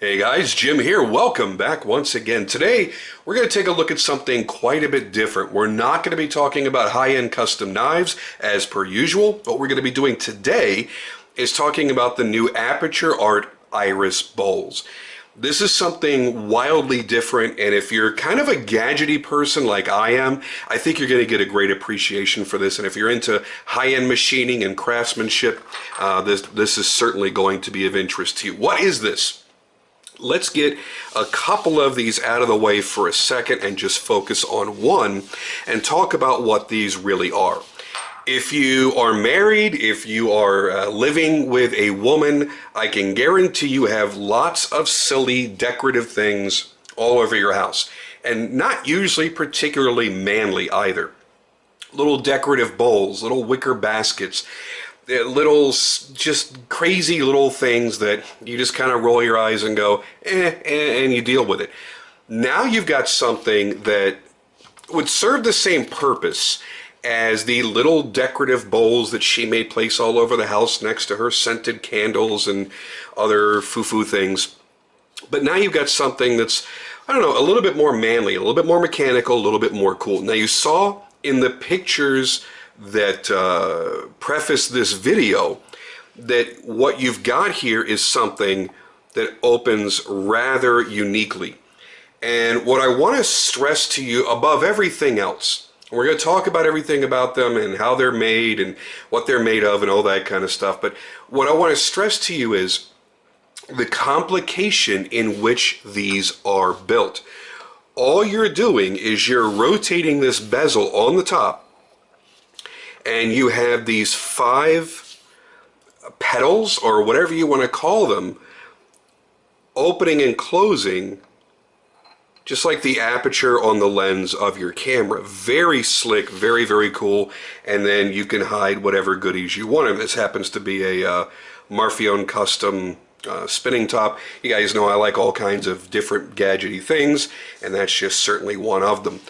Hey guys, Jim here. Welcome back once again. Today, we're going to take a look at something quite a bit different. We're not going to be talking about high-end custom knives as per usual. What we're going to be doing today is talking about the new Aperture Art Iris bowls. This is something wildly different, and if you're kind of a gadgety person like I am, I think you're going to get a great appreciation for this. And if you're into high-end machining and craftsmanship, this is certainly going to be of interest to you. What is this? Let's get a couple of these out of the way for a second and just focus on one and talk about what these really are. If you are married, if you are living with a woman, I can guarantee you have lots of silly decorative things all over your house, and not usually particularly manly either. Little decorative bowls, little wicker baskets, little just crazy little things that you just kind of roll your eyes and go and you deal with it. Now you've got something that would serve the same purpose as the little decorative bowls that she may place all over the house next to her scented candles and other foo-foo things. But now you've got something that's, I don't know, a little bit more manly, a little bit more mechanical, a little bit more cool. Now you saw in the pictures that preface this video that what you've got here is something that opens rather uniquely. And what I want to stress to you above everything else, we're going to talk about everything about them and how they're made and what they're made of and all that kind of stuff, but what I want to stress to you is the complication in which these are built. All you're doing is you're rotating this bezel on the top, and you have these 5 petals, or whatever you want to call them, opening and closing just like the aperture on the lens of your camera. Very slick, very, very cool, and then you can hide whatever goodies you want. And this happens to be a Marfione custom spinning top. You guys know I like all kinds of different gadgety things, and that's just certainly one of them.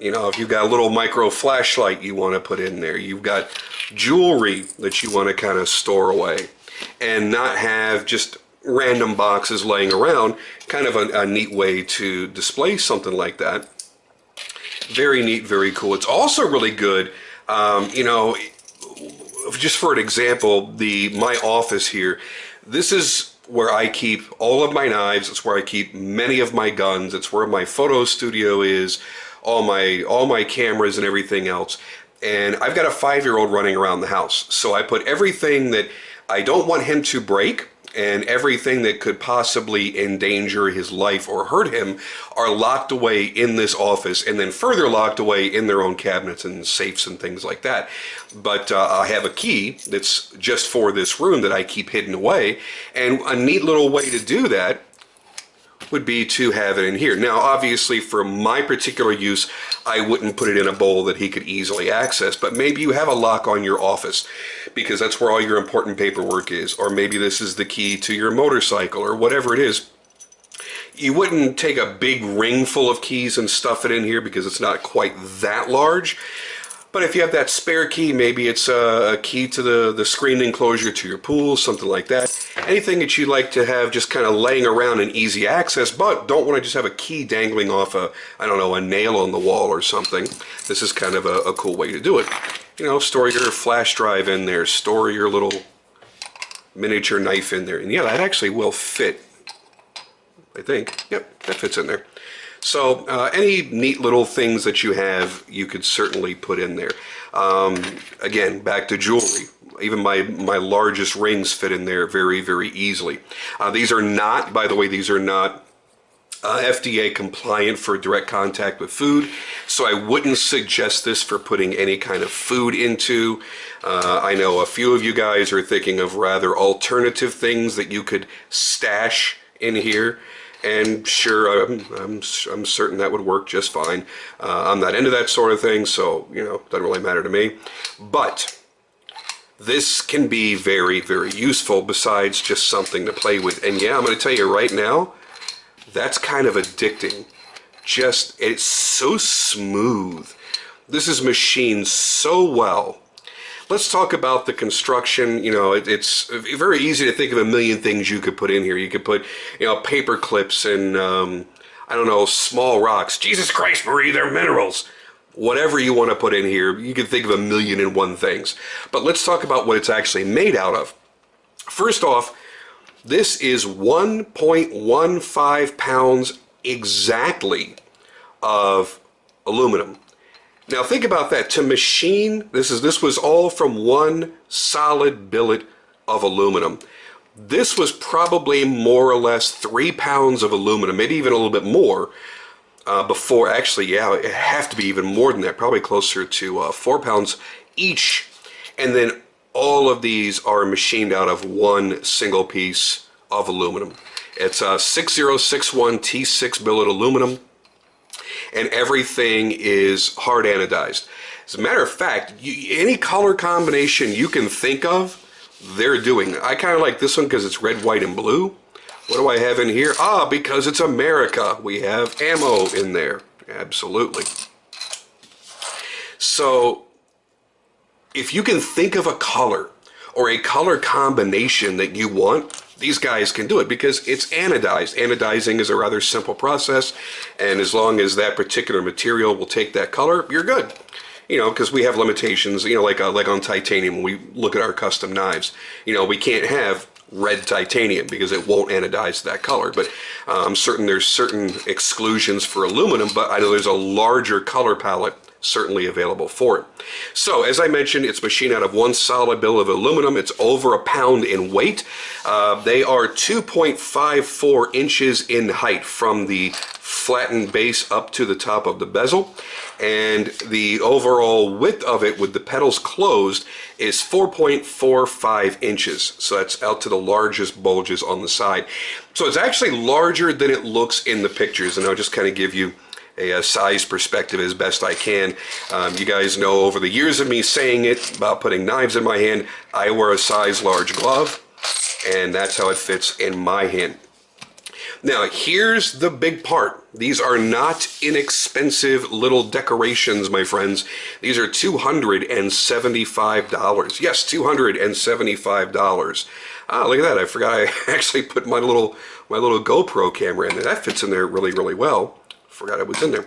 You know, if you've got a little micro flashlight you want to put in there, you've got jewelry that you want to kind of store away and not have just random boxes laying around, kind of a neat way to display something like that. Very neat, very cool. It's also really good, you know, just for an example, my office here, this is where I keep all of my knives. It's where I keep many of my guns. It's where my photo studio is, all my cameras and everything else. And I've got a 5-year-old running around the house. So I put everything that I don't want him to break and everything that could possibly endanger his life or hurt him are locked away in this office, and then further locked away in their own cabinets and safes and things like that. But I have a key that's just for this room that I keep hidden away, and a neat little way to do that would be to have it in here. Now, obviously, for my particular use, I wouldn't put it in a bowl that he could easily access, but maybe you have a lock on your office because that's where all your important paperwork is, or maybe this is the key to your motorcycle, or whatever it is. You wouldn't take a big ring full of keys and stuff it in here because it's not quite that large. But if you have that spare key, maybe it's a key to the screen enclosure to your pool, something like that. Anything that you'd like to have just kind of laying around in easy access, but don't want to just have a key dangling off I don't know, a nail on the wall or something. This is kind of a cool way to do it. You know, store your flash drive in there, store your little miniature knife in there. And yeah, that actually will fit, I think. Yep, that fits in there. So any neat little things that you have, you could certainly put in there. Again, back to jewelry. Even my largest rings fit in there very, very easily. These are not, by the way, these are not FDA compliant for direct contact with food, so I wouldn't suggest this for putting any kind of food into. I know a few of you guys are thinking of rather alternative things that you could stash in here. And sure, I'm certain that would work just fine. I'm not into that sort of thing, so, you know, doesn't really matter to me. But this can be very, very useful besides just something to play with. And yeah, I'm going to tell you right now, that's kind of addicting. Just, it's so smooth. This is machined so well. let's talk about the construction. You know, it's very easy to think of a million things you could put in here. You could put, you know, paper clips and, I don't know, small rocks. Jesus Christ, Marie, they're minerals. Whatever you want to put in here, you can think of a million and one things. But let's talk about what it's actually made out of. First off, this is 1.15 pounds exactly of aluminum. Now think about that. To machine, this was all from one solid billet of aluminum. This was probably more or less 3 pounds of aluminum, maybe even a little bit more, before, actually, yeah, it have to be even more than that, probably closer to 4 pounds each. And then all of these are machined out of one single piece of aluminum. It's a 6061 T6 billet aluminum, and everything is hard anodized. As a matter of fact, any color combination you can think of, they're doing. I kind of like this one because it's red, white, and blue. What do I have in here? Ah, because it's America. We have ammo in there. Absolutely. So, if you can think of a color or a color combination that you want, these guys can do it because it's anodized. Anodizing is a rather simple process, and as long as that particular material will take that color, you're good. You know, because we have limitations, you know, like on titanium, when we look at our custom knives. You know, we can't have red titanium because it won't anodize that color. But I'm certain there's certain exclusions for aluminum, but I know there's a larger color palette certainly available for it. So, as I mentioned, it's machined out of one solid billet of aluminum. It's over a pound in weight. They are 2.54 inches in height from the flattened base up to the top of the bezel. And the overall width of it with the petals closed is 4.45 inches. So that's out to the largest bulges on the side. So it's actually larger than it looks in the pictures. And I'll just kind of give you a size perspective as best I can. You guys know over the years of me saying it about putting knives in my hand, I wear a size large glove, and that's how it fits in my hand. Now, here's the big part. These are not inexpensive little decorations, my friends. These are $275. Yes, $275. Ah, look at that. I forgot I actually put my little GoPro camera in there. That fits in there really, really well. Forgot it was in there.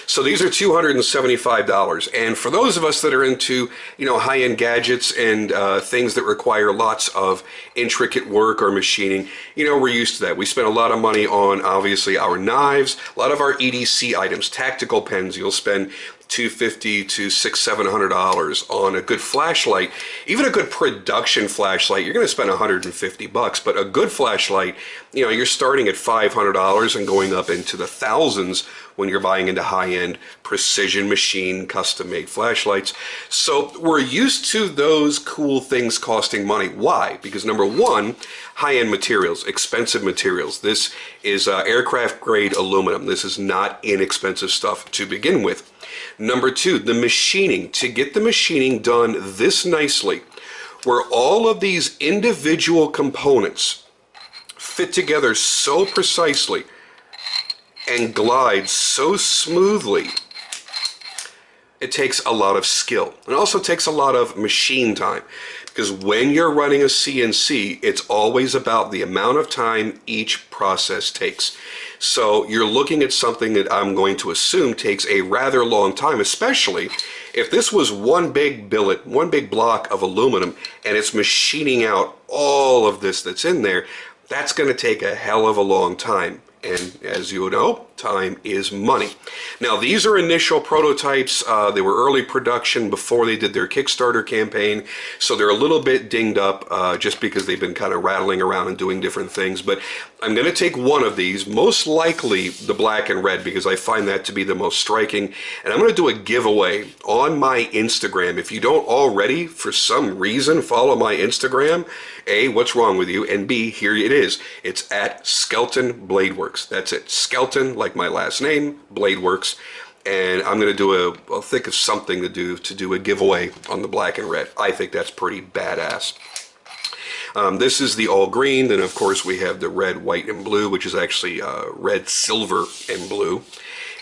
So these are $275, and for those of us that are into, you know, high-end gadgets and things that require lots of intricate work or machining, you know, we're used to that. We spend a lot of money on, obviously, our knives, a lot of our EDC items, tactical pens. You'll spend $250 to $600-700 on a good flashlight. Even a good production flashlight, you're going to spend $150, but a good flashlight, you know, you're starting at $500 and going up into the thousands when you're buying into high-end precision machine custom-made flashlights. So we're used to those cool things costing money. Why? Because number one, high-end materials, expensive materials. This is aircraft grade aluminum. This is not inexpensive stuff to begin with. Number two, the machining. To get the machining done this nicely, where all of these individual components fit together so precisely and glide so smoothly, it takes a lot of skill. It also takes a lot of machine time, because when you're running a CNC, it's always about the amount of time each process takes. So you're looking at something that I'm going to assume takes a rather long time, especially if this was one big billet, one big block of aluminum, and it's machining out all of this that's in there. That's going to take a hell of a long time. And as you know, time is money. Now, these are initial prototypes. They were early production before they did their Kickstarter campaign, so they're a little bit dinged up just because they've been kind of rattling around and doing different things. But I'm going to take one of these, most likely the black and red, because I find that to be the most striking. And I'm going to do a giveaway on my Instagram. If you don't already, for some reason, follow my Instagram, A, what's wrong with you? And B, here it is. It's at Skelton Bladeworks. That's it. Skelton, like my last name, Bladeworks. And I'm going to do I'll think of something to do a giveaway on the black and red. I think that's pretty badass. This is the all green. Then, of course, we have the red, white, and blue, which is actually red, silver, and blue.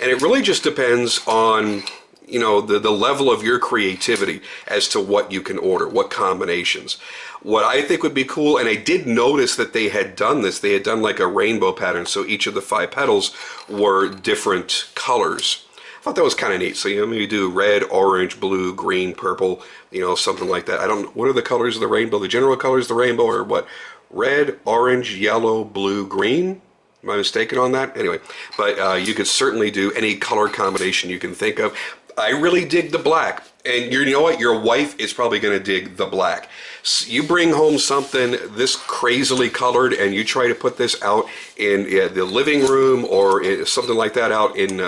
And it really just depends on you know, the level of your creativity as to what you can order, what combinations. What I think would be cool, and I did notice that they had done this, they had done like a rainbow pattern, so each of the 5 petals were different colors. I thought that was kind of neat. So, you know, maybe do red, orange, blue, green, purple, you know, something like that. I don't, what are the colors of the rainbow? The general colors of the rainbow are what? Red, orange, yellow, blue, green? Am I mistaken on that? Anyway, but you could certainly do any color combination you can think of. I really dig the black. And you know what? Your wife is probably going to dig the black. So you bring home something this crazily colored and you try to put this out in the living room or something like that out in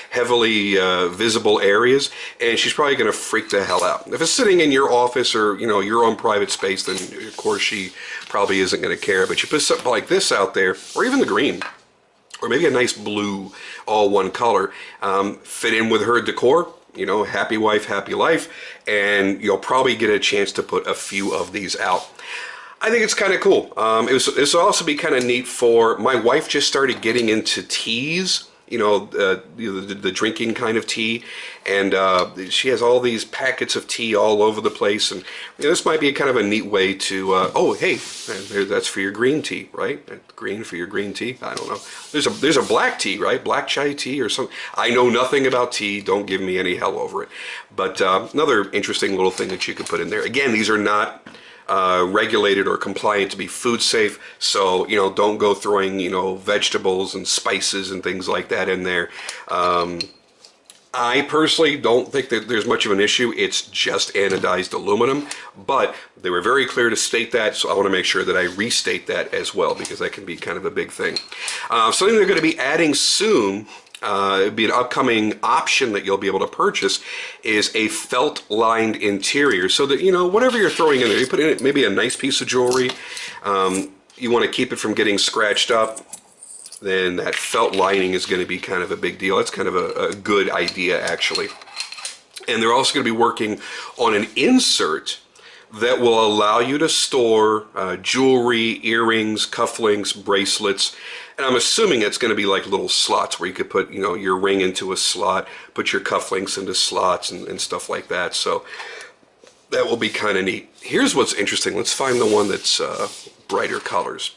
heavily visible areas, and she's probably going to freak the hell out. If it's sitting in your office or, you know, your own private space, then of course she probably isn't going to care. But you put something like this out there, or even the green, or maybe a nice blue, all one color, fit in with her decor. You know, happy wife, happy life, and you'll probably get a chance to put a few of these out. I think it's kind of cool. This will also be kind of neat for, my wife just started getting into teas, you know, the drinking kind of tea, and she has all these packets of tea all over the place, and you know, this might be kind of a neat way to, oh, hey, that's for your green tea, right? Green for your green tea? I don't know. There's a black tea, right? Black chai tea or something. I know nothing about tea. Don't give me any hell over it. But another interesting little thing that you could put in there. Again, these are not regulated or compliant to be food safe, so you know, don't go throwing, you know, vegetables and spices and things like that in there. I personally don't think that there's much of an issue. It's just anodized aluminum, but they were very clear to state that, so I want to make sure that I restate that as well, because that can be kind of a big thing. Something they're going to be adding soon, it'd be an upcoming option that you'll be able to purchase, is a felt-lined interior, so that, you know, whatever you're throwing in there, you put in it maybe a nice piece of jewelry, you want to keep it from getting scratched up, then that felt lining is going to be kind of a big deal. That's kind of a good idea, actually. And they're also going to be working on an insert that will allow you to store jewelry, earrings, cufflinks, bracelets, and I'm assuming it's going to be like little slots where you could put, you know, your ring into a slot, put your cufflinks into slots and stuff like that. So that will be kind of neat. Here's what's interesting. Let's find the one that's brighter colors.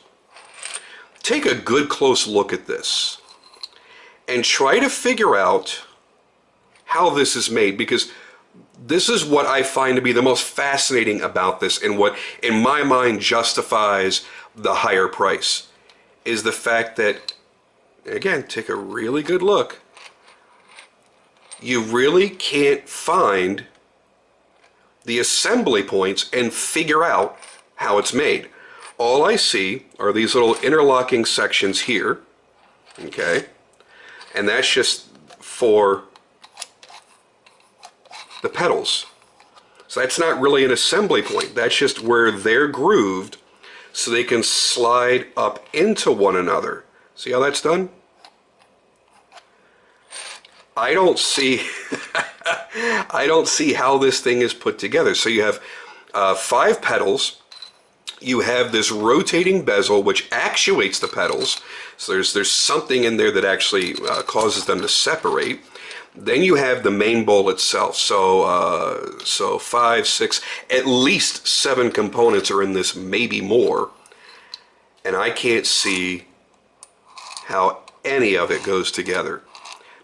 Take a good close look at this and try to figure out how this is made, because this is what I find to be the most fascinating about this, and what in my mind justifies the higher price, is the fact that, again, take a really good look, you really can't find the assembly points and figure out how it's made. All I see are these little interlocking sections here, okay, and that's just for the petals. So that's not really an assembly point. That's just where they're grooved so they can slide up into one another. See how that's done? I don't see I don't see how this thing is put together. So you have 5 petals. You have this rotating bezel which actuates the petals. So there's something in there that actually causes them to separate. Then you have the main bowl itself. So 5, 6, at least 7 components are in this, maybe more. And I can't see how any of it goes together.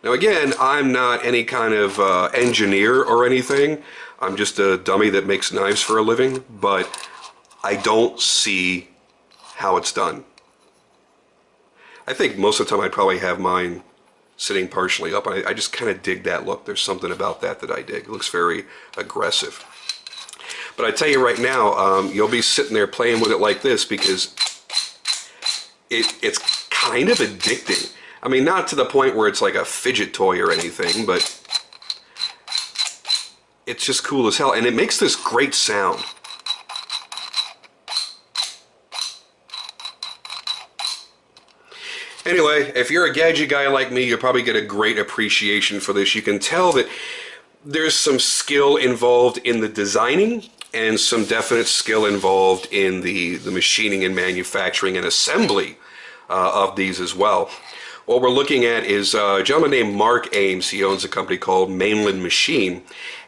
Now again, I'm not any kind of engineer or anything. I'm just a dummy that makes knives for a living, but I don't see how it's done. I think most of the time I'd probably have mine sitting partially up. I just kind of dig that look. There's something about that I dig. It looks very aggressive. But I tell you right now, you'll be sitting there playing with it like this because it's kind of addicting. I mean, not to the point where it's like a fidget toy or anything, but it's just cool as hell. And it makes this great sound. Anyway, if you're a gadget guy like me, you'll probably get a great appreciation for this. You can tell that there's some skill involved in the designing and some definite skill involved in the machining and manufacturing and assembly of these as well. What we're looking at is a gentleman named Mark Ames. He owns a company called Mainland Machine.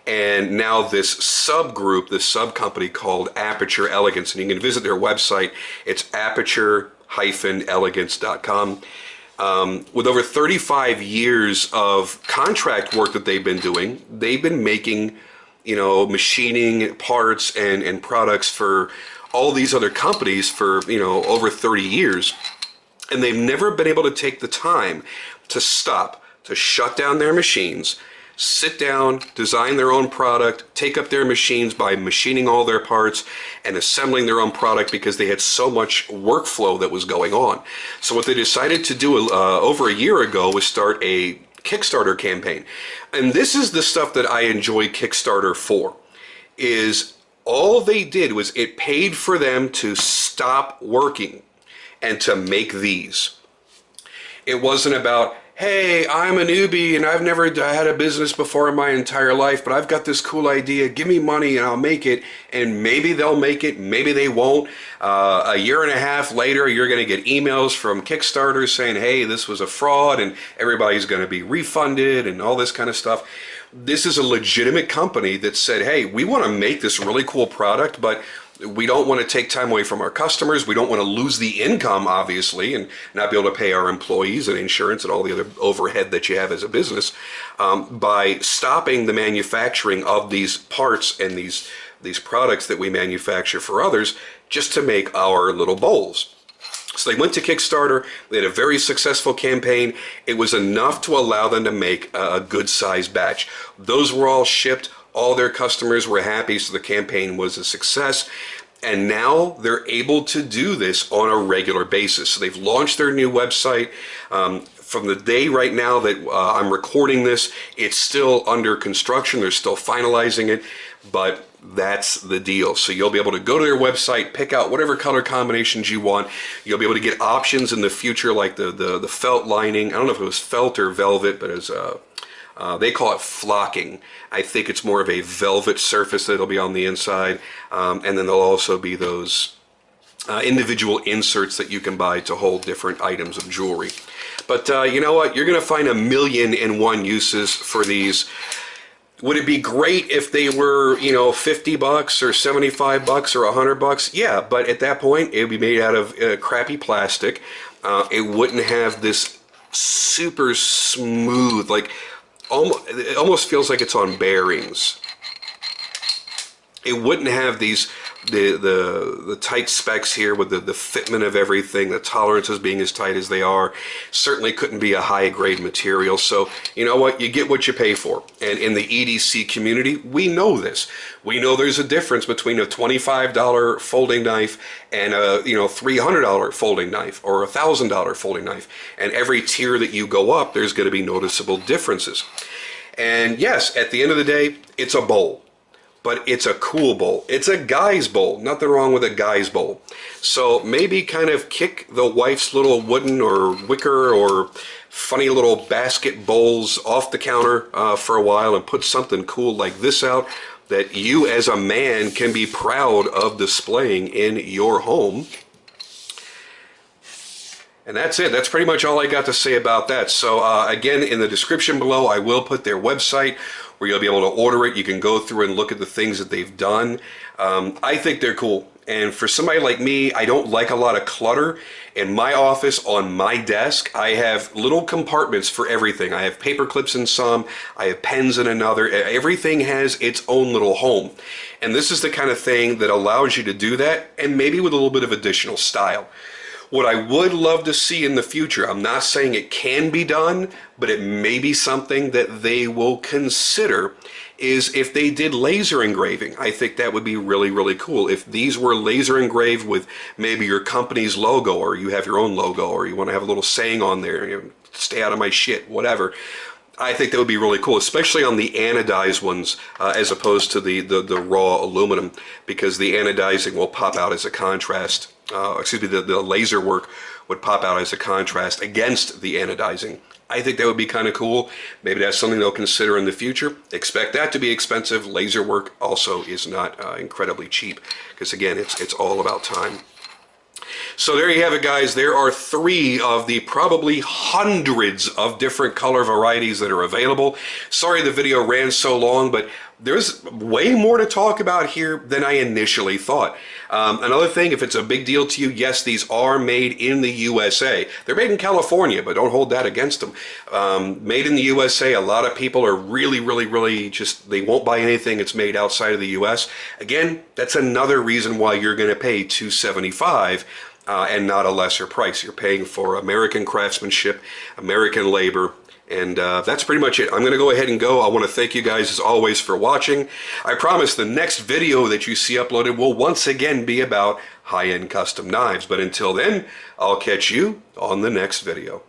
And now this subgroup, this sub-company called Aperture Elegance. And you can visit their website. It's aperture-elegance.com. With over 35 years of contract work that they've been doing, they've been making, machining parts and products for all these other companies for, over 30 years. And they've never been able to take the time to stop, to shut down their machines, sit down, design their own product, take up their machines by machining all their parts and assembling their own product because they had so much workflow that was going on. So what they decided to do over a year ago was start a Kickstarter campaign. And this is the stuff that I enjoy Kickstarter for, is all they did was it paid for them to stop working and to make these. It wasn't about, hey, I'm a newbie and I've never had a business before in my entire life, but I've got this cool idea, give me money and I'll make it. And maybe they'll make it, maybe they won't. A year and a half later, you're going to get emails from Kickstarter saying, hey, this was a fraud and everybody's going to be refunded and all this kind of stuff. This is a legitimate company that said, hey, we want to make this really cool product, but we don't want to take time away from our customers. We don't want to lose the income, obviously, and not be able to pay our employees and insurance and all the other overhead that you have as a business by stopping the manufacturing of these parts and these products that we manufacture for others just to make our little bowls. So they went to Kickstarter. They had a very successful campaign. It was enough to allow them to make a good-sized batch. Those were all shipped. All their customers were happy, so the campaign was a success. And now they're able to do this on a regular basis. So they've launched their new website. From the day right now that I'm recording this, it's still under construction. They're still finalizing it, but that's the deal. So you'll be able to go to their website, pick out whatever color combinations you want. You'll be able to get options in the future like the felt lining. I don't know if it was felt or velvet, but it's they call it flocking. I think it's more of a velvet surface that'll be on the inside. And then there'll also be those individual inserts that you can buy to hold different items of jewelry. But you know what? You're going to find 1,000,001 uses for these. Would it be great if they were, $50 or $75 or $100? Yeah, but at that point, it would be made out of crappy plastic. It wouldn't have this super smooth, like, it almost feels like it's on bearings. It wouldn't have these the tight specs here with the fitment of everything, the tolerances being as tight as they are. Certainly couldn't be a high grade material. So you know what, you get what you pay for. And in the EDC community, we know this. We know there's a difference between a $25 folding knife and a $300 folding knife or a $1,000 folding knife. And every tier that you go up, there's going to be noticeable differences. And yes, at the end of the day, it's a bowl. But it's a cool bowl. It's a guy's bowl. Nothing wrong with a guy's bowl. So maybe kind of kick the wife's little wooden or wicker or funny little basket bowls off the counter for a while and put something cool like this out that you as a man can be proud of displaying in your home. And that's it. That's pretty much all I got to say about that. So again, in the description below, I will put their website where you'll be able to order it. You can go through and look at the things that they've done. I think they're cool. And for somebody like me, I don't like a lot of clutter. In my office, on my desk, I have little compartments for everything. I have paper clips in some, I have pens in another. Everything has its own little home. And this is the kind of thing that allows you to do that, and maybe with a little bit of additional style. What I would love to see in the future, I'm not saying it can be done, but it may be something that they will consider, is if they did laser engraving. I think that would be really, really cool. If these were laser engraved with maybe your company's logo, or you have your own logo, or you want to have a little saying on there, stay out of my shit, whatever. I think that would be really cool, especially on the anodized ones as opposed to the raw aluminum, because the anodizing will pop out as a contrast. The laser work would pop out as a contrast against the anodizing. I think that would be kind of cool. Maybe that's something they'll consider in the future. Expect that to be expensive. Laser work also is not incredibly cheap, because again, it's all about time. So there you have it, guys. There are 3 of the probably hundreds of different color varieties that are available. Sorry the video ran so long, but there's way more to talk about here than I initially thought. Another thing, if it's a big deal to you, yes, these are made in the USA. They're made in California, but don't hold that against them. Made in the USA, a lot of people are really just, they won't buy anything that's made outside of the US. Again, that's another reason why you're going to pay $275 and not a lesser price. You're paying for American craftsmanship, American labor, and that's pretty much it. I'm going to go ahead and go. I want to thank you guys as always for watching. I promise the next video that you see uploaded will once again be about high-end custom knives. But until then, I'll catch you on the next video.